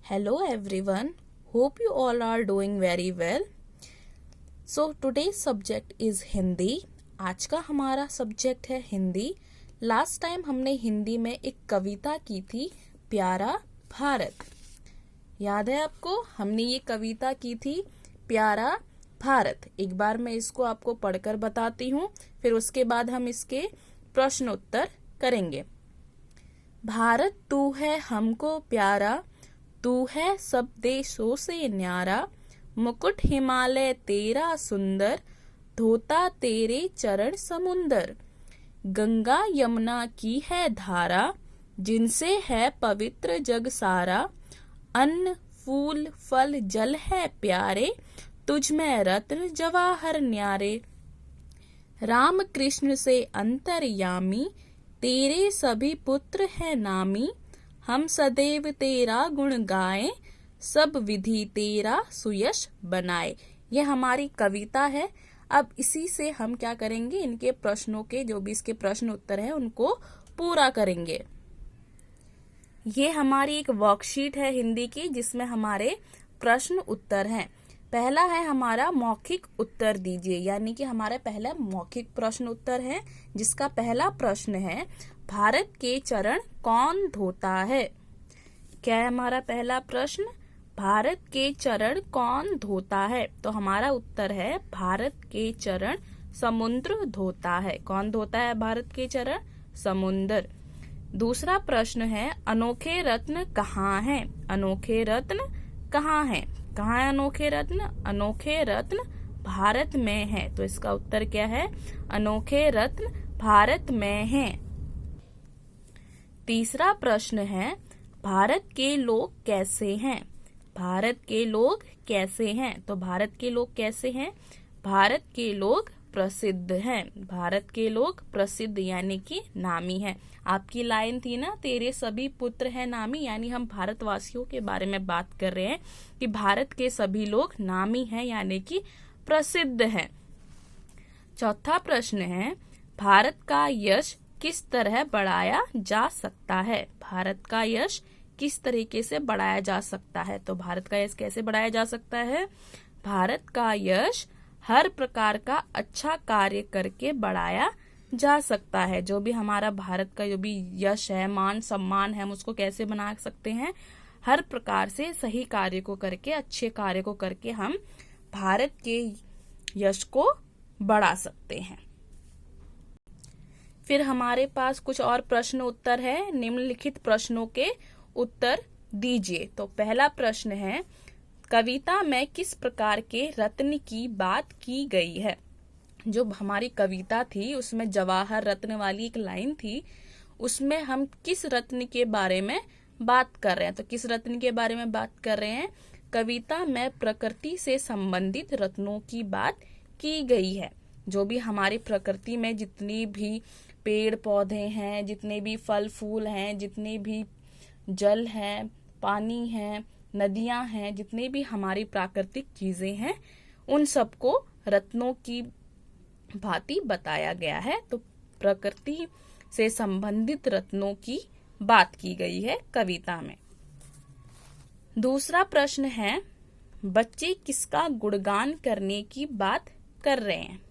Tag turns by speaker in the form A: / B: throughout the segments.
A: Hello everyone, hope you all are doing very well. So today's subject is Hindi. आज का हमारा subject है Hindi. Last time हमने हिंदी में एक कविता की थी, प्यारा भारत. याद है आपको? हमने ये कविता की थी, प्यारा भारत. एक बार मैं इसको आपको पढ़कर बताती हूँ, फिर उसके बाद हम इसके प्रश्न उत्तर करेंगे. भारत तू है हमको प्यारा, तू है सब देशों से न्यारा. मुकुट हिमालय तेरा सुंदर, धोता तेरे चरण समुंदर. गंगा यमुना की है धारा, जिनसे है पवित्र जग सारा. अन्न फूल फल जल है प्यारे, तुझ में रत्न जवाहर न्यारे. राम कृष्ण से अंतर्यामी, तेरे सभी पुत्र है नामी. हम सदैव तेरा गुण गाएं, सब विधि तेरा सुयश बनाए. ये हमारी कविता है. अब इसी से हम क्या करेंगे, इनके प्रश्नों के जो भी इसके प्रश्न उत्तर है उनको पूरा करेंगे. ये हमारी एक वर्कशीट है हिंदी की, जिसमें हमारे प्रश्न उत्तर हैं. पहला है हमारा मौखिक उत्तर दीजिए, यानी कि हमारा पहला मौखिक प्रश्न उत्तर है, जिसका पहला प्रश्न है, भारत के चरण कौन धोता है. क्या है हमारा पहला प्रश्न? भारत के चरण कौन धोता है. तो हमारा उत्तर है, भारत के चरण समुद्र धोता है. कौन धोता है भारत के चरण? समुद्र. दूसरा प्रश्न है, अनोखे रत्न कहाँ हैं. अनोखे रत्न कहाँ हैं. कहाँ है अनोखे रत्न? अनोखे रत्न भारत में है. तो इसका उत्तर क्या है? अनोखे रत्न भारत में हैं. तीसरा प्रश्न है, भारत के लोग कैसे हैं. भारत के लोग कैसे हैं. तो भारत के लोग कैसे हैं? भारत के लोग प्रसिद्ध हैं. भारत के लोग प्रसिद्ध यानी कि नामी हैं. आपकी लाइन थी ना, तेरे सभी पुत्र हैं नामी, यानी हम भारतवासियों के बारे में बात कर रहे हैं कि भारत के सभी लोग नामी हैं यानी कि प्रसिद्ध हैं. चौथा प्रश्न है, भारत का यश किस तरह बढ़ाया जा सकता है. भारत का यश किस तरीके से बढ़ाया जा सकता है. तो भारत का यश कैसे बढ़ाया जा सकता है? भारत का यश हर प्रकार का अच्छा कार्य करके बढ़ाया जा सकता है. जो भी हमारा भारत का जो भी यश है, मान सम्मान है, हम उसको कैसे बना सकते हैं? हर प्रकार से सही कार्य को करके, अच्छे कार्य को करके हम भारत के यश को बढ़ा सकते हैं. फिर हमारे पास कुछ और प्रश्न उत्तर है. निम्नलिखित प्रश्नों के उत्तर दीजिए. तो पहला प्रश्न है, कविता में किस प्रकार के रत्न की बात की गई है. जो हमारी कविता थी उसमें जवाहर रत्न वाली एक लाइन थी, उसमें हम किस रत्न के बारे में बात कर रहे हैं. तो किस रत्न के बारे में बात कर रहे हैं? कविता में प्रकृति से संबंधित रत्नों की बात की गई है. जो भी हमारी प्रकृति में जितनी भी पेड़ पौधे हैं, जितने भी फल फूल हैं, जितने भी जल हैं, पानी है, नदियां हैं, जितने भी हमारी प्राकृतिक चीजें हैं, उन सबको रत्नों की भांति बताया गया है. तो प्रकृति से संबंधित रत्नों की बात की गई है कविता में. दूसरा प्रश्न है, बच्चे किसका गुणगान करने की बात कर रहे हैं.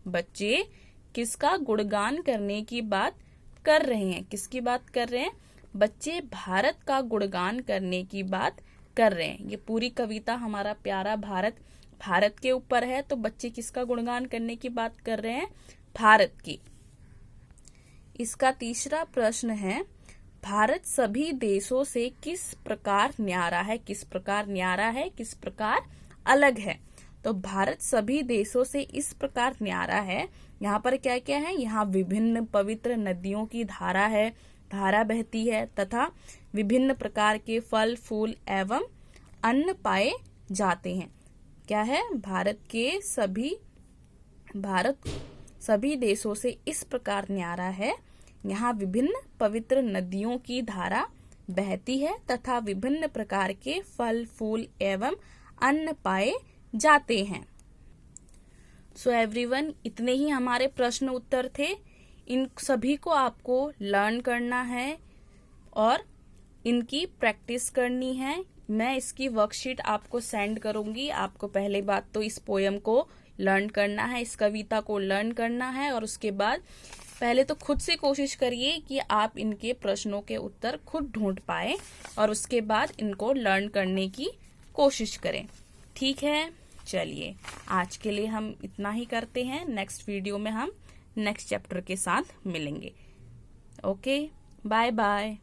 A: बच्चे किसका गुणगान करने की बात कर रहे हैं. किसकी बात कर रहे हैं? बच्चे भारत का गुणगान करने की बात कर रहे हैं. ये पूरी कविता हमारा प्यारा भारत, भारत के ऊपर है. तो बच्चे किसका गुणगान करने की बात कर रहे हैं? भारत की. इसका तीसरा प्रश्न है, भारत सभी देशों से किस प्रकार न्यारा है. किस प्रकार न्यारा है, किस प्रकार अलग है. तो भारत सभी देशों से इस प्रकार न्यारा है. यहाँ पर क्या क्या है? यहाँ विभिन्न पवित्र नदियों की धारा बहती है तथा विभिन्न प्रकार के फल फूल एवं अन्न पाए जाते हैं. क्या है? भारत सभी देशों से इस प्रकार न्यारा है. यहाँ विभिन्न पवित्र नदियों की धारा बहती है तथा विभिन्न प्रकार के फल फूल एवं अन्न पाए जाते हैं. सो एवरीवन, इतने ही हमारे प्रश्न उत्तर थे. इन सभी को आपको लर्न करना है और इनकी प्रैक्टिस करनी है. मैं इसकी वर्कशीट आपको सेंड करूंगी। आपको पहले बात तो इस पोयम को लर्न करना है, इस कविता को लर्न करना है, और उसके बाद पहले तो खुद से कोशिश करिए कि आप इनके प्रश्नों के उत्तर खुद ढूंढ पाए, और उसके बाद इनको लर्न करने की कोशिश करें। ठीक है, चलिए आज के लिए हम इतना ही करते हैं। नेक्स्ट वीडियो में हम नेक्स्ट चैप्टर के साथ मिलेंगे। Okay, bye bye.